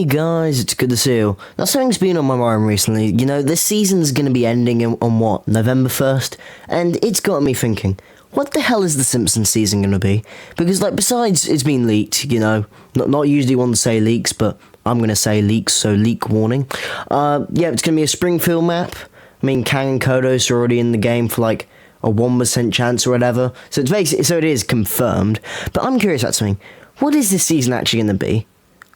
Hey guys, it's good to see you. Now something's been on my mind recently. You know, this season's going to be ending on what, November 1st? And it's got me thinking, what the hell is the Simpsons season going to be? Because, like, besides it's been leaked, you know, not usually one to say leaks, but I'm going to say leaks, so leak warning. Yeah, it's going to be a Springfield map. I mean, Kang and Kodos are already in the game for, like, a 1% chance or whatever. So it's basically, so it is confirmed. But I'm curious about something. What is this season actually going to be?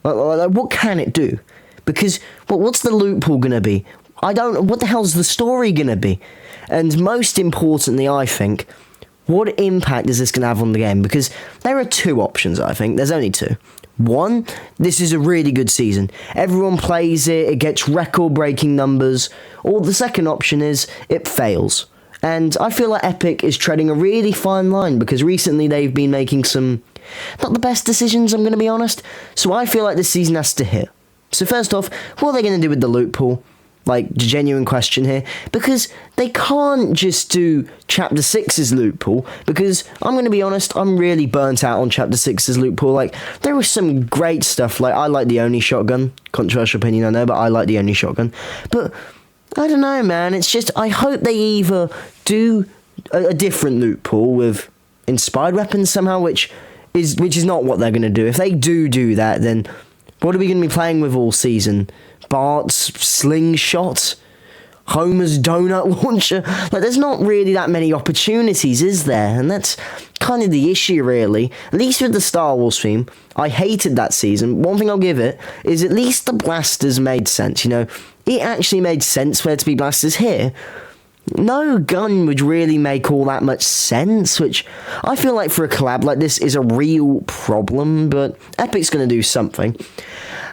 Like, what can it do? Because, what's the loophole going to be? What the hell's the story going to be? And most importantly, I think, what impact is this going to have on the game? Because there are two options, I think. There's only two. One, this is a really good season. Everyone plays it, it gets record-breaking numbers. Or the second option is, it fails. And I feel like Epic is treading a really fine line, because recently they've been making some not the best decisions, I'm going to be honest. So I feel like this season has to hit. So first off, what are they going to do with the loophole? Like, genuine question here. Because they can't just do Chapter 6's loophole. Because, I'm going to be honest, I'm really burnt out on Chapter 6's loophole. Like, there was some great stuff. Like, I like the Oni shotgun. Controversial opinion, I know, but I like the Oni shotgun. But, I don't know, man. It's just, I hope they either do a different loophole with inspired weapons somehow, which is not what they're going to do. If they do that, then what are we going to be playing with all season? Bart's slingshot? Homer's donut launcher? Like, there's not really that many opportunities, is there? And that's kind of the issue, really. At least with the Star Wars theme, I hated that season. One thing I'll give it is at least the blasters made sense, you know? It actually made sense for there to be blasters here. No gun would really make all that much sense, which I feel like for a collab like this is a real problem, but Epic's going to do something.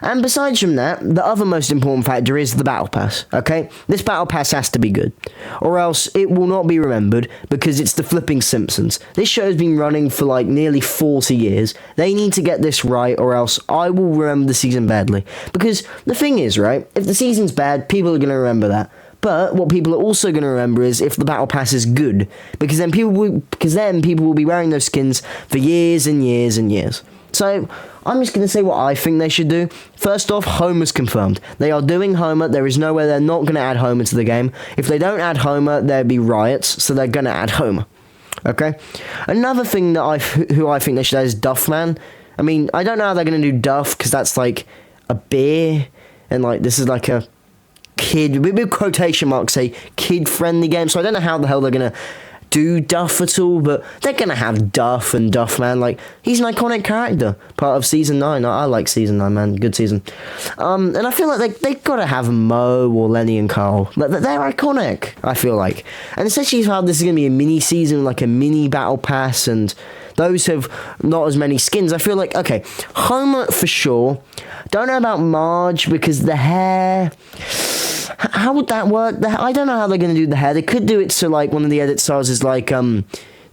And besides from that, the other most important factor is the Battle Pass, okay? This Battle Pass has to be good, or else it will not be remembered, because it's the flipping Simpsons. This show's been running for like nearly 40 years. They need to get this right, or else I will remember the season badly. Because the thing is, right, if the season's bad, people are going to remember that. But what people are also going to remember is if the Battle Pass is good, because then people will be wearing those skins for years and years and years. So I'm just going to say what I think they should do. First off, Homer's confirmed. They are doing Homer. There is no way they're not going to add Homer to the game. If they don't add Homer, there'd be riots, so they're going to add Homer. Okay? Another thing that who I think they should add is Duffman. I mean, I don't know how they're going to do Duff, because that's like a beer, and like this is like a kid, with quotation marks, say kid-friendly game, so I don't know how the hell they're gonna do Duff at all, but they're gonna have Duff and Duffman. Like, he's an iconic character, part of Season 9. I like Season 9, man, good season. And I feel like they've gotta have Mo or Lenny and Carl. They're iconic, I feel like. And especially how this is gonna be a mini-season, like a mini Battle Pass, and those have not as many skins. I feel like, okay, Homer for sure. Don't know about Marge, because the hair, how would that work? I don't know how they're going to do the hair. They could do it so, like, one of the edit styles is like, you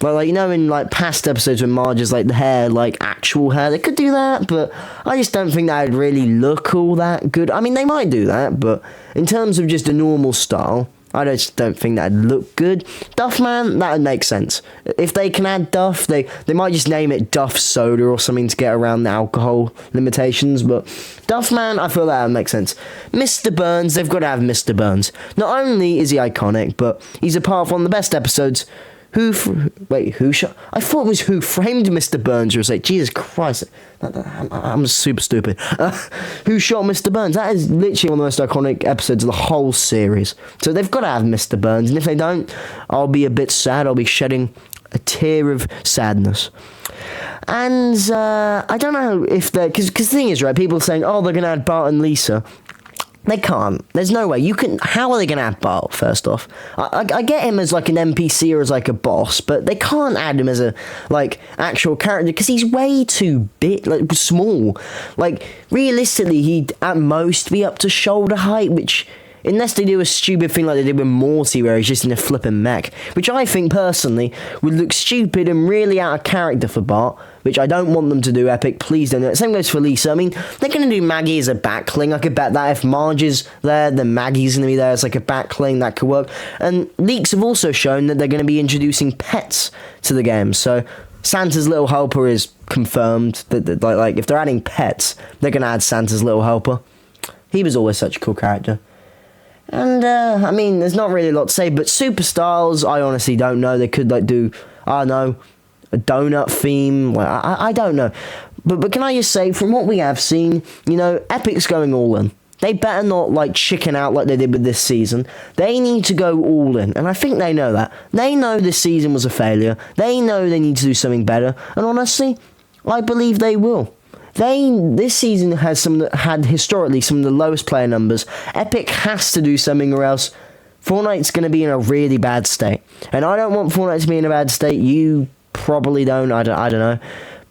know, in, like, past episodes when Marge is, like, the hair, like, actual hair. They could do that, but I just don't think that would really look all that good. I mean, they might do that, but in terms of just a normal style, I just don't think that'd look good. Duffman, that would make sense. If they can add Duff, they might just name it Duff Soda or something to get around the alcohol limitations, but Duffman, I feel that would make sense. Mr. Burns, they've got to have Mr. Burns. Not only is he iconic, but he's a part of one of the best episodes. I thought it was Who Framed Mr. Burns. You was like, Jesus Christ, I'm super stupid. Who Shot Mr. Burns? That is literally one of the most iconic episodes of the whole series. So they've got to have Mr. Burns, and if they don't, I'll be a bit sad. I'll be shedding a tear of sadness. And I don't know if they're, because the thing is, right, people are saying, oh, they're going to add Bart and Lisa. They can't. There's no way. How are they going to add Bart, first off? I get him as, like, an NPC or as, like, a boss, but they can't add him as a, like, actual character, because he's way too big, like, small. Like, realistically, he'd at most be up to shoulder height, which, unless they do a stupid thing like they did with Morty, where he's just in a flippin' mech, which I think, personally, would look stupid and really out of character for Bart, which I don't want them to do, Epic. Please don't do it. Same goes for Lisa. I mean, they're going to do Maggie as a backling. I could bet that if Marge is there, then Maggie's going to be there as like a backling. That could work. And leaks have also shown that they're going to be introducing pets to the game. So Santa's Little Helper is confirmed. That like if they're adding pets, they're going to add Santa's Little Helper. He was always such a cool character. And, I mean, there's not really a lot to say, but Superstars, I honestly don't know. They could, like, do, I don't know, a donut theme. Like, I don't know. But can I just say, from what we have seen, you know, Epic's going all in. They better not, like, chicken out like they did with this season. They need to go all in, and I think they know that. They know this season was a failure. They know they need to do something better, and honestly, I believe they will. This season had historically some of the lowest player numbers. Epic has to do something, or else Fortnite's going to be in a really bad state. And I don't want Fortnite to be in a bad state. You probably don't. I don't know.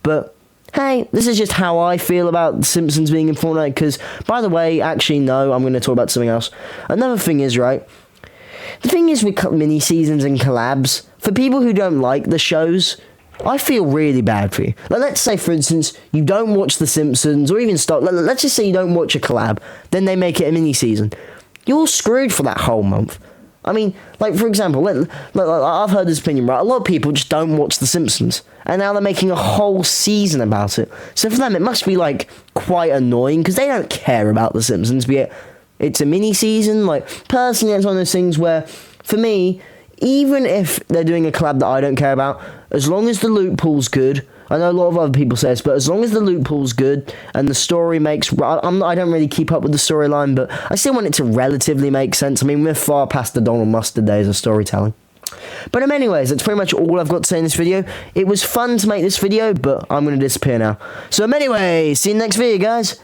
But hey, this is just how I feel about Simpsons being in Fortnite. Because, by the way, actually, no, I'm going to talk about something else. Another thing is, right, the thing is with mini-seasons and collabs, for people who don't like the shows, I feel really bad for you. Like, let's say, for instance, you don't watch The Simpsons, or even stop. Let's just say you don't watch a collab, then they make it a mini-season. You're screwed for that whole month. I mean, like, for example, I've heard this opinion, right? A lot of people just don't watch The Simpsons, and now they're making a whole season about it. So for them, it must be, like, quite annoying, because they don't care about The Simpsons, be it's a mini-season. Like, personally, it's one of those things where, for me, even if they're doing a collab that I don't care about, as long as the loot pool's good, I know a lot of other people say this, but as long as the loot pool's good and the story makes... I don't really keep up with the storyline, but I still want it to relatively make sense. I mean, we're far past the Donald Mustard days of storytelling. But anyways, that's pretty much all I've got to say in this video. It was fun to make this video, but I'm going to disappear now. So anyways, see you in the next video, guys.